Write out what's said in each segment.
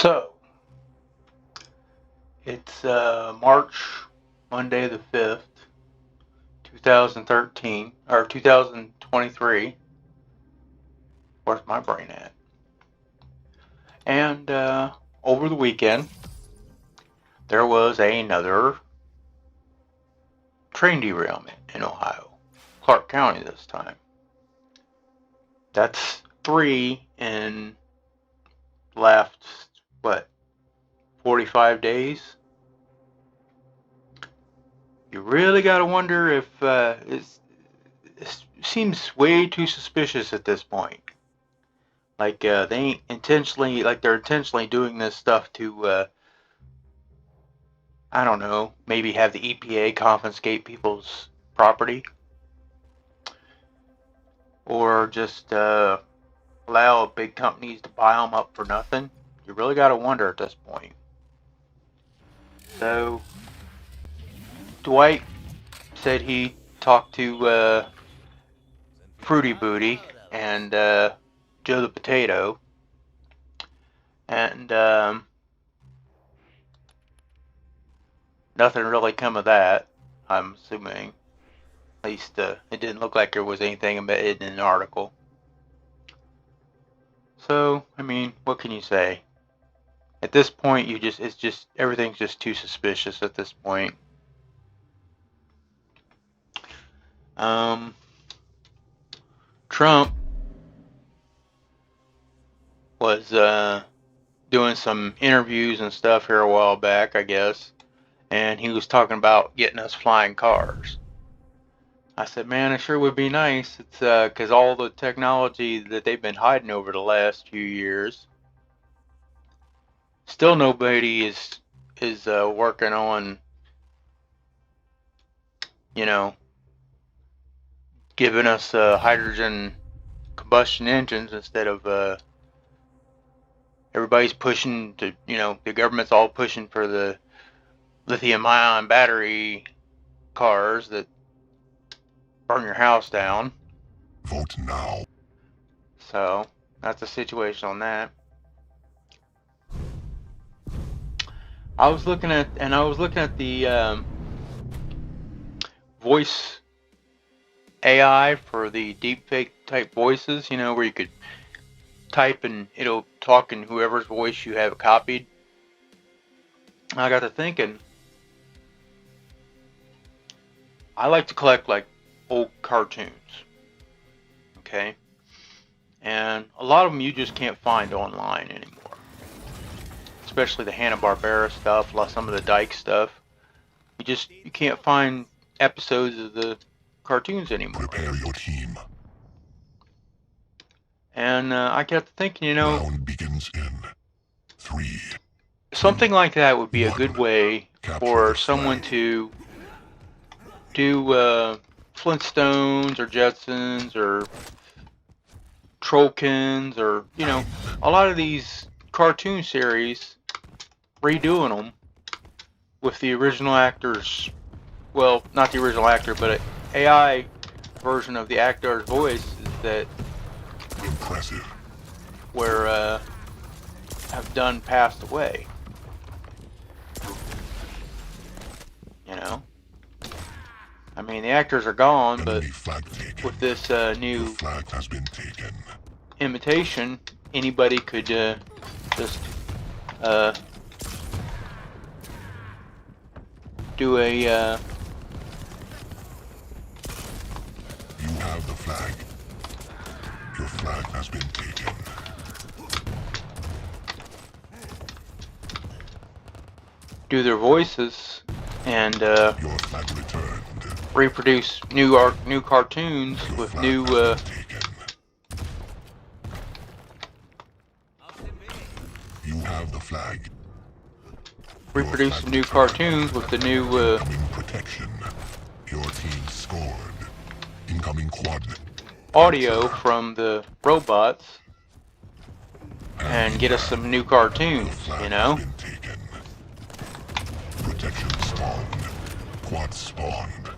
So, it's Monday the 5th, 2013, or 2023. Where's my brain at? And over the weekend, there was another train derailment in Ohio. Clark County this time. That's 3 in last, 45 days? You really gotta wonder if it seems way too suspicious at this point. Like they ain't intentionally, like they're intentionally doing this stuff to, I don't know, maybe have the EPA confiscate people's property, or just allow big companies to buy them up for nothing. You really gotta wonder at this point. So, Dwight said he talked to Fruity Booty and Joe the Potato, and nothing really come of that, I'm assuming. At least it didn't look like there was anything about it in an article. So, I mean, what can you say? At this point, everything's just too suspicious at this point. Trump was doing some interviews and stuff here a while back, I guess, and he was talking about getting us flying cars. I said, man, it sure would be nice. It's because all the technology that they've been hiding over the last few years, still nobody is working on, giving us hydrogen combustion engines instead of everybody's pushing to, the government's all pushing for the lithium-ion battery cars that burn your house down. Vote now. So that's the situation on that. I was looking at the voice AI for the deepfake type voices, where you could type and it'll talk in whoever's voice you have copied. I got to thinking, I like to collect like old cartoons, okay? And a lot of them you just can't find online anymore, especially the Hanna-Barbera stuff, some of the Dyke stuff. You can't find episodes of the cartoons anymore. Prepare your team. And I got to thinking, Round begins in 3. Something like that would be a good way for someone to do Flintstones or Jetsons or Trollkins or, a lot of these cartoon series, redoing them with the original actors, well, not the original actor, but an AI version of the actor's voice that impressive where have done passed away. I mean, the actors are gone, but with this new flag has been taken. imitation, anybody could just do a You have the flag. Your flag has been taken. do their voices and Your flag returned. reproduce new cartoons with new You have the flag. reproduce some new cartoons with the new Incoming protection. Your team scored. Incoming quad. audio from the robots and get us some new cartoons, Protection spawned. Quad spawned.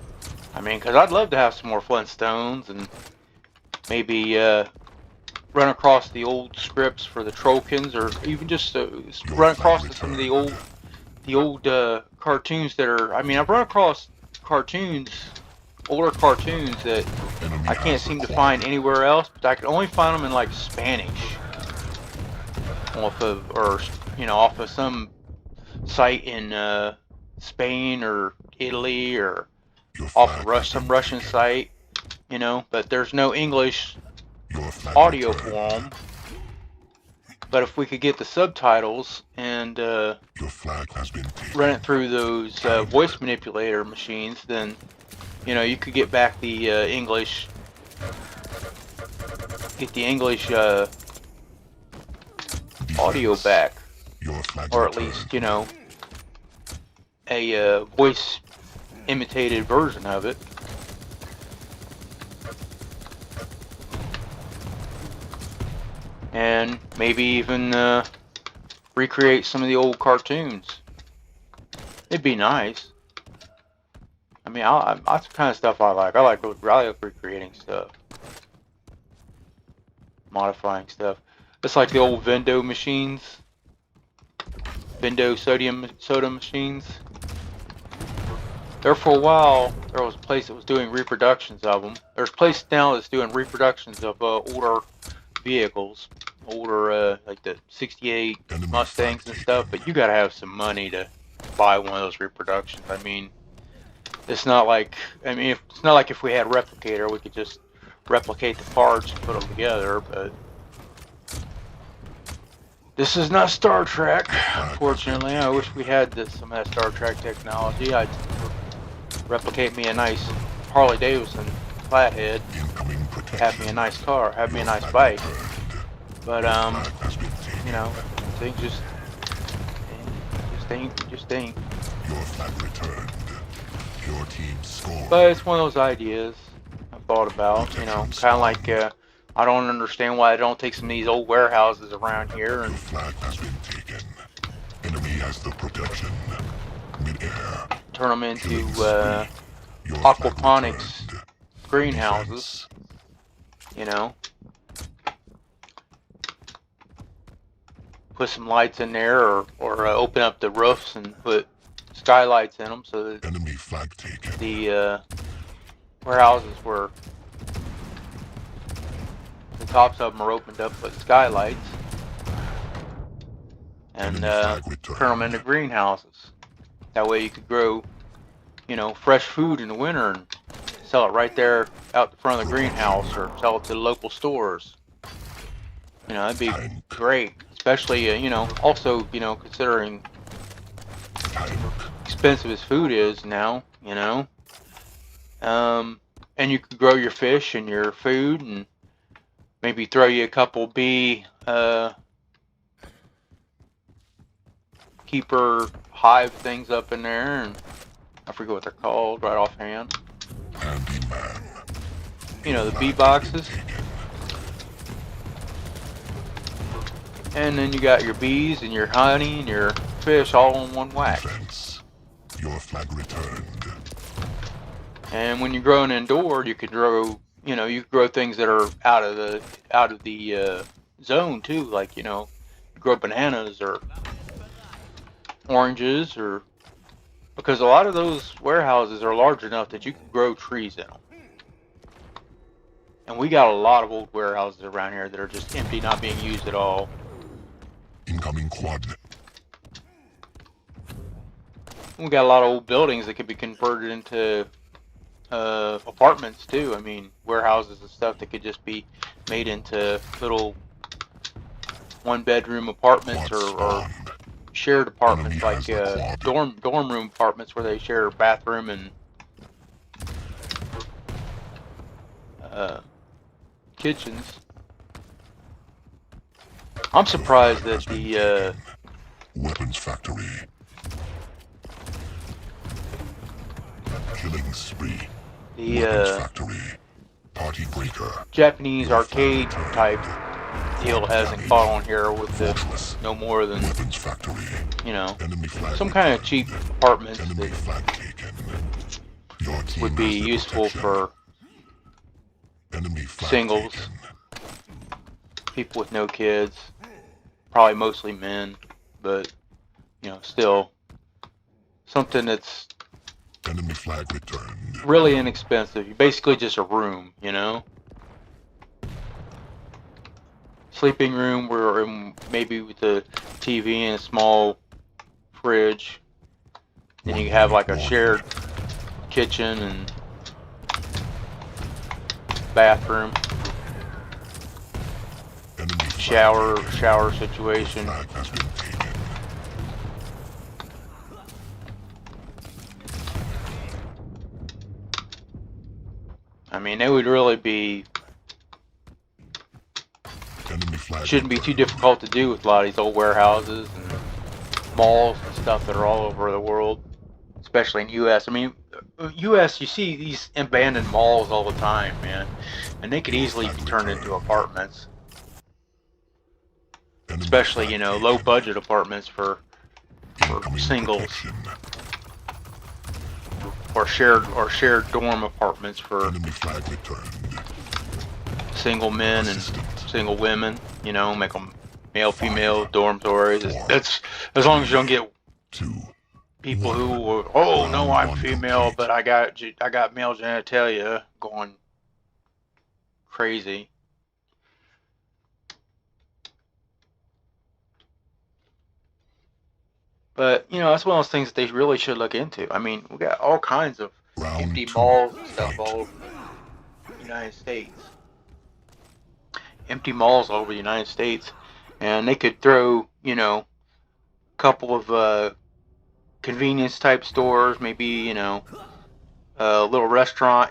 I mean, because I'd love to have some more Flintstones and maybe run across the old scripts for the Trollkins, or even just run across to some of the old cartoons that are. I mean, I've run across cartoons, older cartoons that I can't seem to find anywhere else, but I can only find them in like Spanish, off of, or off of some site in Spain or Italy, or off of some Russian site, but there's no English audio for them. But if we could get the subtitles and run it through those voice manipulator machines, then you could get back the English, audio back, or at least a voice imitated version of it. And maybe even recreate some of the old cartoons. It'd be nice. I mean, that's the kind of stuff I like. I like recreating stuff, modifying stuff. It's like the old Vendo machines, Vendo soda machines. There for a while, there was a place that was doing reproductions of them. There's a place now that's doing reproductions of older vehicles, older like the '68 Mustangs and stuff. But you gotta have some money to buy one of those reproductions. I mean, it's not like if we had a replicator, we could just replicate the parts and put them together. But this is not Star Trek, unfortunately. I wish we had some of that Star Trek technology. I'd replicate me a nice Harley Davidson flathead, have me a nice car, have me a nice bike. But things just ain't. Your flag returned. Your team scored. But it's one of those ideas I've thought about. Kind of like I don't understand why I don't take some of these old warehouses around here and Your flag has been taken. Enemy has the protection. Mid-air. turn them into aquaponics greenhouses. Put some lights in there, or open up the roofs and put skylights in them, so that Enemy flag taken. the warehouses were, the tops of them are opened up with skylights, and turn them into greenhouses. That way you could grow, fresh food in the winter and sell it right there out the front of the greenhouse, or sell it to the local stores. That'd be great, especially also considering expensive as food is now. And you could grow your fish and your food, and maybe throw you a couple bee keeper hive things up in there, and I forget what they're called right offhand. Handyman. The bee boxes. And then you got your bees and your honey and your fish all in one whack. Defense. Your flag returned. And when you're growing indoor, you could grow, you could grow things that are out of the zone too, like you grow bananas or oranges, or because a lot of those warehouses are large enough that you can grow trees in them. And we got a lot of old warehouses around here that are just empty, not being used at all. Incoming quad. We got a lot of old buildings that could be converted into apartments too. I mean, warehouses and stuff that could just be made into little one-bedroom apartments, or shared apartments, like dorm room apartments where they share a bathroom and kitchens. I'm surprised that the weapons factory. Killing spree. Weapons factory. Party breaker. Japanese arcade type deal hasn't caught on here with the no more than Weapons factory. some kind of cheap apartments Enemy that flag taken. Your team would be has the useful protection. for Enemy flag singles. taken. people with no kids, probably mostly men, but you know, still something that's Enemy flag returned. really inexpensive. You're basically just a room, you know, sleeping room where maybe with a TV and a small fridge. Then you have like a shared kitchen and bathroom, shower situation. Flag has been taken. I mean, it would really be, Enemy flag shouldn't be too returned. difficult to do with a lot of these old warehouses and malls and stuff that are all over the world, especially in U.S. I mean, U.S. you see these abandoned malls all the time, man, and they could easily be turned into apartments, Enemy especially, flag you know, taken. low budget apartments for Incoming singles, protection. or shared dorm apartments for Enemy flag returned. single men and single women, you know, make them male, female dormitories. That's as long as you don't get 2. people who, oh no, I'm Round female, complete. but I got male genitalia, going crazy. But you know, that's one of those things that they really should look into. I mean, we got all kinds of Round empty 2. malls and stuff Fight. all over the United States. Empty malls all over the United States, and they could throw, you know, a couple of convenience type stores, maybe, you know, a little restaurant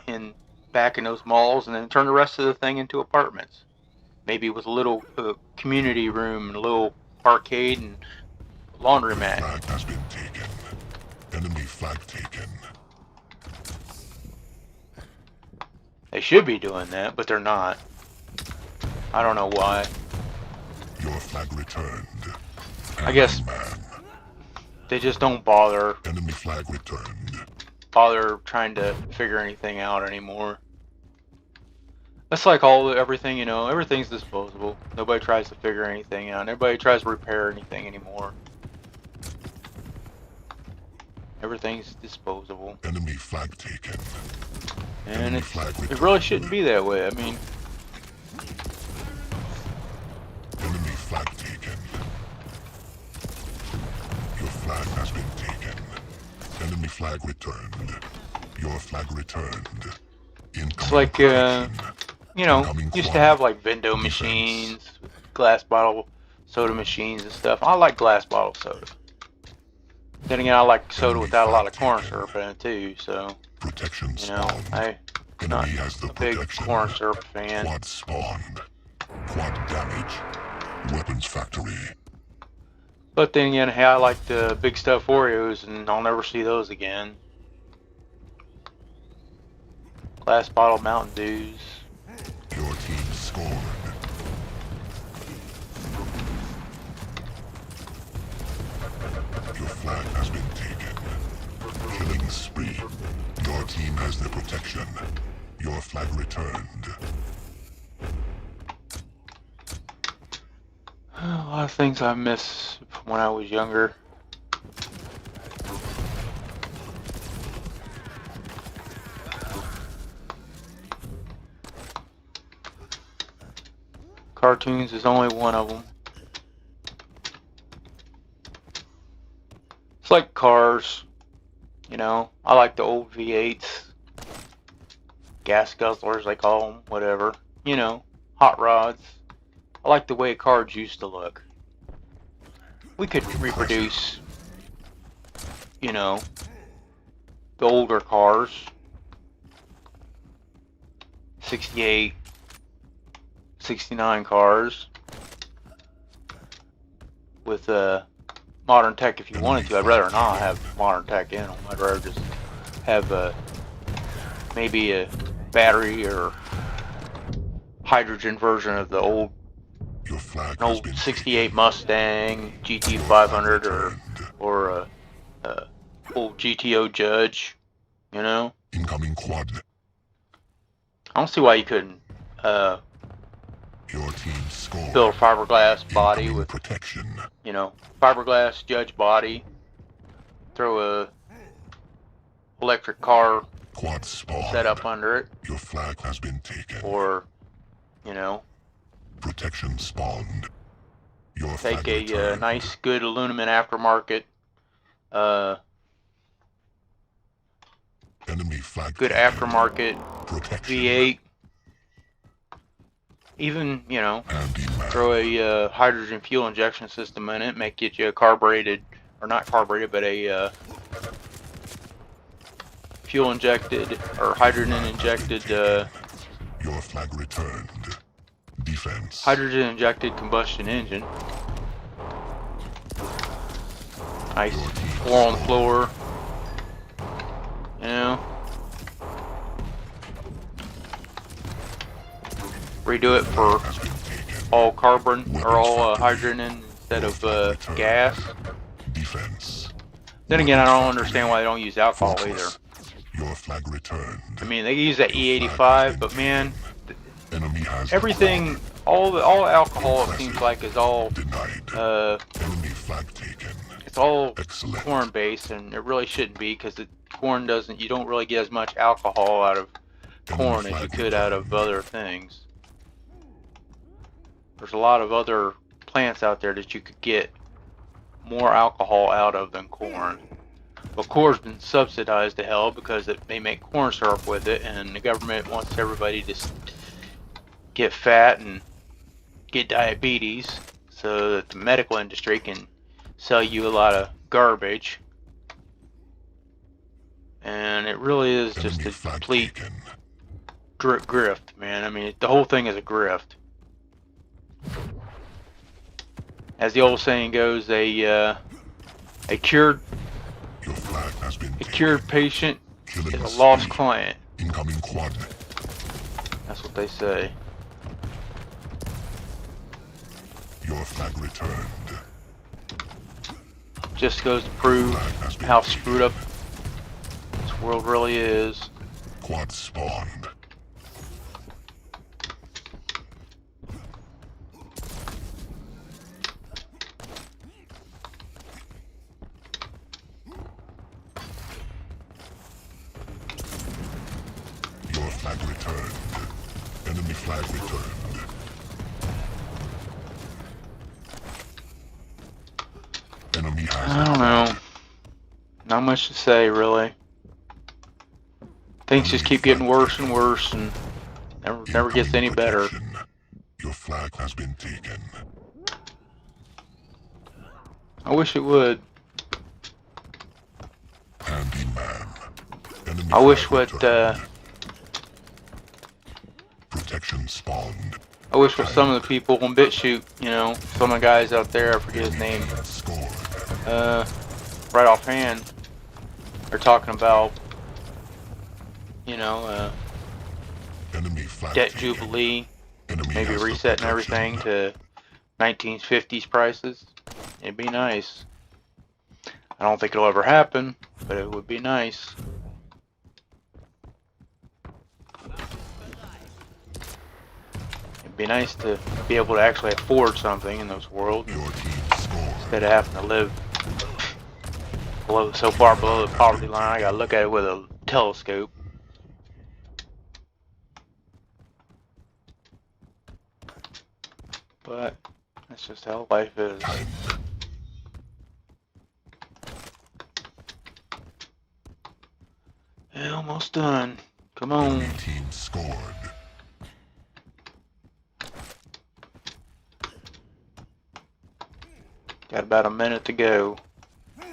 back in those malls, and then turn the rest of the thing into apartments. Maybe with a little community room and a little arcade and laundromat. Flag has been taken. Enemy flag taken. They should be doing that, but they're not. I don't know why. Your flag returned. I guess Man. they just don't bother Enemy flag returned. trying to figure anything out anymore. That's like everything, you know, everything's disposable. Nobody tries to figure anything out. Nobody tries to repair anything anymore. Everything's disposable. Enemy flag taken. And it really shouldn't be that way. I mean, Enemy flag taken. Your flag has been taken. Enemy flag returned. Your flag returned. it's like, you know, used to have like vending machines, glass bottle soda machines and stuff. I like glass bottle soda. Then again, I like soda without a lot of corn syrup in it too, so, Protection you know, spawned. I'm not Enemy has the a big protection. corn syrup fan. Quad spawned. Quad damage. Weapons factory. But then again, hey, I like the big stuff Oreos, and I'll never see those again. Glass bottle Mountain Dews. Your team scored. Your flag has been taken. Killing spree. Your team has the protection. Your flag returned. A lot of things I miss from when I was younger. Cartoons is only one of them. It's like cars, you know. I like the old V8s, gas guzzlers they call them, whatever. You know, hot rods. I like the way cars used to look. We could reproduce, you know, the older cars. 68, 69 cars with modern tech if you wanted to. I'd rather not have modern tech in them. I'd rather just have maybe a battery or hydrogen version of the old, Your flag an has old been 68 taken. Mustang GT 500 or a old GTO Judge, you know. Incoming quad. I don't see why you couldn't Your team score. build a fiberglass body Incoming with, protection. you know, fiberglass judge body, throw a electric car Quad spawn. set up under it, Your flag has been taken. or, you know, Protection spawned. Your take flag a returned. nice, good aluminum aftermarket, Enemy flag good taken. aftermarket Protection. V8. Even, you know, Handyman. throw a hydrogen fuel injection system in it, make it you a carbureted, or not carbureted, but a fuel injected or hydrogen injected, Your flag returned. Defense. hydrogen injected combustion engine. Nice floor on the floor. You know, redo it for Has been taken. all carbon or all hydrogen instead of gas. Defense. Then again, I don't understand why they don't use alcohol Fortress. either. Your flag returned. I mean, they use that E85, but man, Enemy has everything, all alcohol, it seems like, is all denied. Enemy flag taken. it's all Excellent. corn based, and it really shouldn't be, because the corn doesn't, you don't really get as much alcohol out of corn as you could out of other things. There's a lot of other plants out there that you could get more alcohol out of than corn. But corn's been subsidized to hell because they make corn syrup with it, and the government wants everybody to get fat and get diabetes so that the medical industry can sell you a lot of garbage. And it really is just a complete grift, man. I mean, the whole thing is a grift. As the old saying goes, a cured patient is a lost client. Incoming quad. That's what they say. Your flag returned. Just goes to prove how screwed up this world really is. Quad spawned. Your flag returned. Enemy flag returned. Enemy has I don't know. Not much to say, really. Things just keep getting worse and worse, and never gets any better. Your flag has been taken. I wish it would. Handyman. Enemy I wish flag what returned. Protection spawned. I wish with some of the people on BitChute, you know, some of the guys out there, I forget his name, Scored. right offhand, they're talking about, you know, Enemy flag debt taken. jubilee, Enemy maybe has the resetting protection. everything to 1950s prices. It'd be nice. I don't think it'll ever happen, but it would be nice. It'd be nice to be able to actually afford something in this world Your team scored. instead of having to live below, so far below the poverty line. I gotta look at it with a telescope. But that's just how life is. Yeah, almost done. Come on. Enemy team scored. Got about a minute to go. I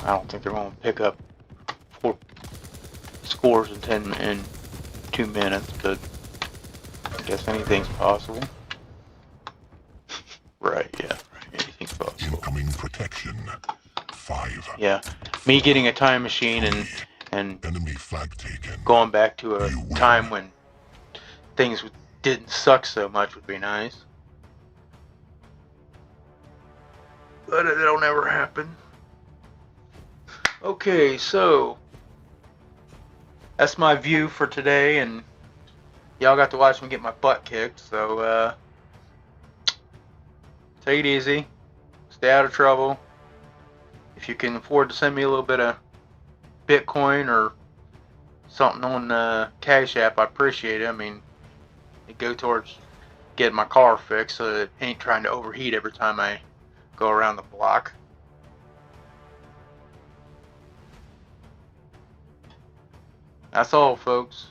don't think they're going to pick up 4 scores in 2 minutes, but I guess anything's possible. Right, yeah, right. Anything's possible. Incoming protection. 5. Yeah, me getting a time machine and Enemy flag taken. going back to a time when things didn't suck so much would be nice. But it'll never happen. Okay, so that's my view for today, and y'all got to watch me get my butt kicked. So take it easy. Stay out of trouble. If you can afford to send me a little bit of Bitcoin or something on Cash App, I appreciate it. I mean, it go towards getting my car fixed so it ain't trying to overheat every time I go around the block. That's all, folks.